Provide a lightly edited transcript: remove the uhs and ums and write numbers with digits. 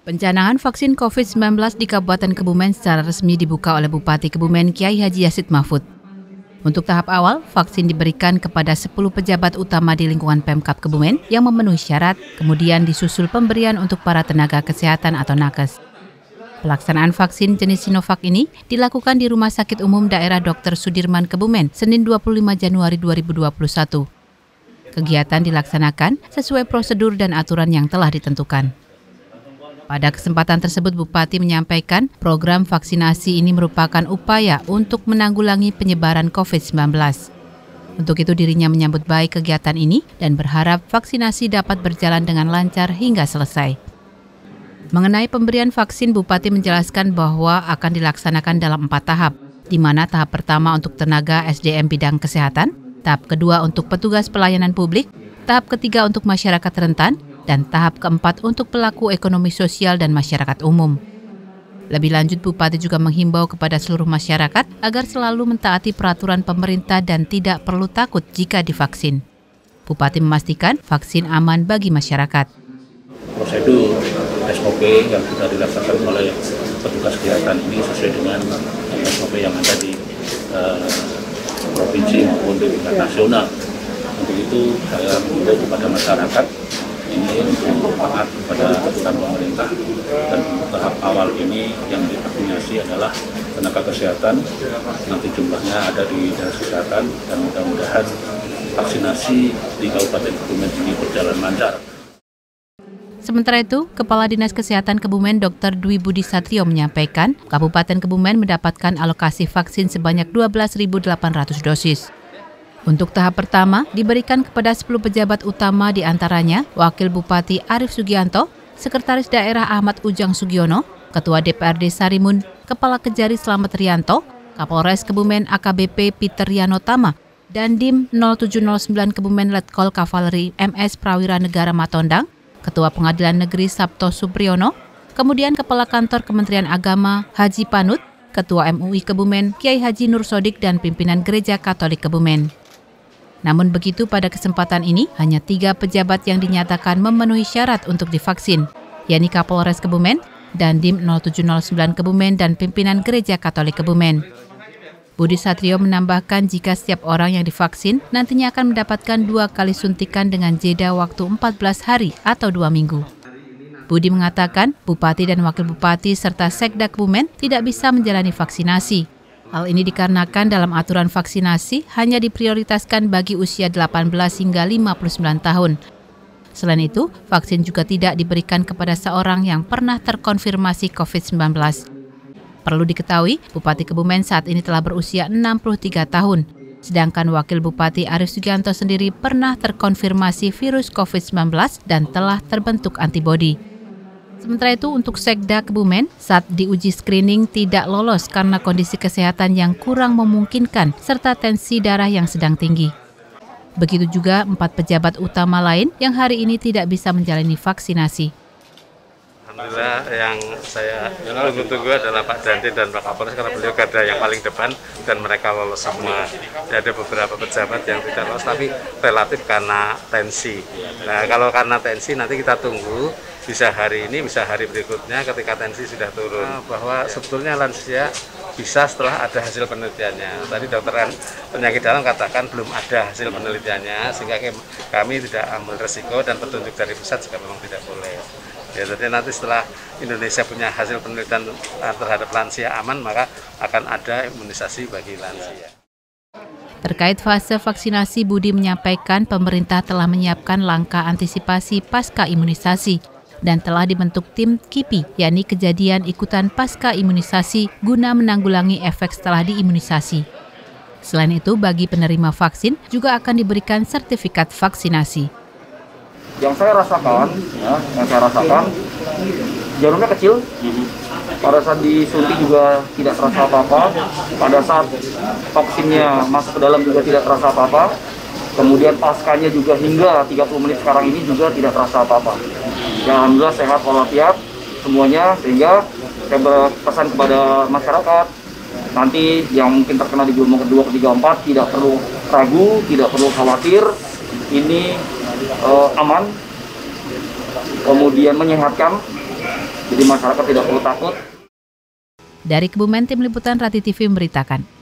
Pencanangan vaksin COVID-19 di Kabupaten Kebumen secara resmi dibuka oleh Bupati Kebumen Kiai Haji Yasid Mahfud. Untuk tahap awal, vaksin diberikan kepada 10 pejabat utama di lingkungan Pemkab Kebumen yang memenuhi syarat, kemudian disusul pemberian untuk para tenaga kesehatan atau nakes. Pelaksanaan vaksin jenis Sinovac ini dilakukan di Rumah Sakit Umum Daerah Dr. Sudirman Kebumen, Senin 25 Januari 2021. Kegiatan dilaksanakan sesuai prosedur dan aturan yang telah ditentukan. Pada kesempatan tersebut, Bupati menyampaikan program vaksinasi ini merupakan upaya untuk menanggulangi penyebaran COVID-19. Untuk itu dirinya menyambut baik kegiatan ini dan berharap vaksinasi dapat berjalan dengan lancar hingga selesai. Mengenai pemberian vaksin, Bupati menjelaskan bahwa akan dilaksanakan dalam 4 tahap, di mana tahap pertama untuk tenaga SDM bidang kesehatan, tahap kedua untuk petugas pelayanan publik, tahap ketiga untuk masyarakat rentan, dan tahap keempat untuk pelaku ekonomi sosial dan masyarakat umum. Lebih lanjut, Bupati juga menghimbau kepada seluruh masyarakat agar selalu mentaati peraturan pemerintah dan tidak perlu takut jika divaksin. Bupati memastikan vaksin aman bagi masyarakat. Prosedur SOP yang sudah dilaksanakan oleh petugas kesehatan ini sesuai dengan SOP yang ada di provinsi maupun di tingkat nasional. Untuk itu saya mengimbau kepada masyarakat ini untuk taat kepada aturan pemerintah, dan tahap awal ini yang divaksinasi adalah tenaga kesehatan. Nanti jumlahnya ada di dinas kesehatan dan mudah-mudahan vaksinasi di Kabupaten Kebumen ini berjalan lancar. Sementara itu, Kepala Dinas Kesehatan Kebumen Dr. Dwi Budi Satrio menyampaikan Kabupaten Kebumen mendapatkan alokasi vaksin sebanyak 12.800 dosis. Untuk tahap pertama, diberikan kepada 10 pejabat utama diantaranya Wakil Bupati Arief Sugianto, Sekretaris Daerah Ahmad Ujang Sugiono, Ketua DPRD Sarimun, Kepala Kejari Slamet Rianto, Kapolres Kebumen AKBP Peter Yanotama, dan Dim 0709 Kebumen Letkol Kavaleri MS Prawira Negara Matondang, Ketua Pengadilan Negeri Sabto Supriyono, kemudian Kepala Kantor Kementerian Agama Haji Panut, Ketua MUI Kebumen Kiai Haji Nur Sodik, dan pimpinan Gereja Katolik Kebumen. Namun begitu, pada kesempatan ini hanya 3 pejabat yang dinyatakan memenuhi syarat untuk divaksin, yakni Kapolres Kebumen, Dandim 0709 Kebumen, dan pimpinan Gereja Katolik Kebumen. Budi Satrio menambahkan jika setiap orang yang divaksin nantinya akan mendapatkan 2 kali suntikan dengan jeda waktu 14 hari atau 2 minggu. Budi mengatakan Bupati dan Wakil Bupati serta Sekda Kebumen tidak bisa menjalani vaksinasi. Hal ini dikarenakan dalam aturan vaksinasi hanya diprioritaskan bagi usia 18 hingga 59 tahun. Selain itu, vaksin juga tidak diberikan kepada seorang yang pernah terkonfirmasi COVID-19. Perlu diketahui, Bupati Kebumen saat ini telah berusia 63 tahun. Sedangkan Wakil Bupati Arief Sugianto sendiri pernah terkonfirmasi virus COVID-19 dan telah terbentuk antibodi. Sementara itu, untuk Sekda Kebumen, saat diuji screening tidak lolos karena kondisi kesehatan yang kurang memungkinkan serta tensi darah yang sedang tinggi. Begitu juga 4 pejabat utama lain yang hari ini tidak bisa menjalani vaksinasi. Alhamdulillah, yang saya tunggu-tunggu adalah Pak Dandim dan Pak Kapolres karena beliau garda yang paling depan dan mereka lolos semua. Ada beberapa pejabat yang tidak lolos tapi relatif karena tensi. Nah, kalau karena tensi nanti kita tunggu, bisa hari ini, bisa hari berikutnya ketika tensi sudah turun. Bahwa sebetulnya lansia bisa setelah ada hasil penelitiannya. Tadi dokter penyakit dalam katakan belum ada hasil penelitiannya, sehingga kami tidak ambil resiko dan petunjuk dari pusat juga memang tidak boleh. Ya, jadi nanti setelah Indonesia punya hasil penelitian terhadap lansia aman, maka akan ada imunisasi bagi lansia. Terkait fase vaksinasi, Budi menyampaikan pemerintah telah menyiapkan langkah antisipasi pasca imunisasi dan telah dibentuk tim KIPI, yakni kejadian ikutan pasca imunisasi, guna menanggulangi efek setelah diimunisasi. Selain itu, bagi penerima vaksin juga akan diberikan sertifikat vaksinasi. Yang saya rasakan, jarumnya kecil. Pada saat disuntik juga tidak terasa apa-apa. Pada saat vaksinnya masuk ke dalam juga tidak terasa apa-apa. Kemudian paskanya juga hingga 30 menit sekarang ini juga tidak terasa apa-apa. Ya, alhamdulillah sehat walafiat semuanya, sehingga saya berpesan kepada masyarakat nanti yang mungkin terkena di gelombang kedua, ketiga, keempat tidak perlu ragu, tidak perlu khawatir. Ini aman, kemudian menyehatkan, jadi masyarakat tidak perlu takut. Dari Kebumen, Tim Liputan Rati TV memberitakan.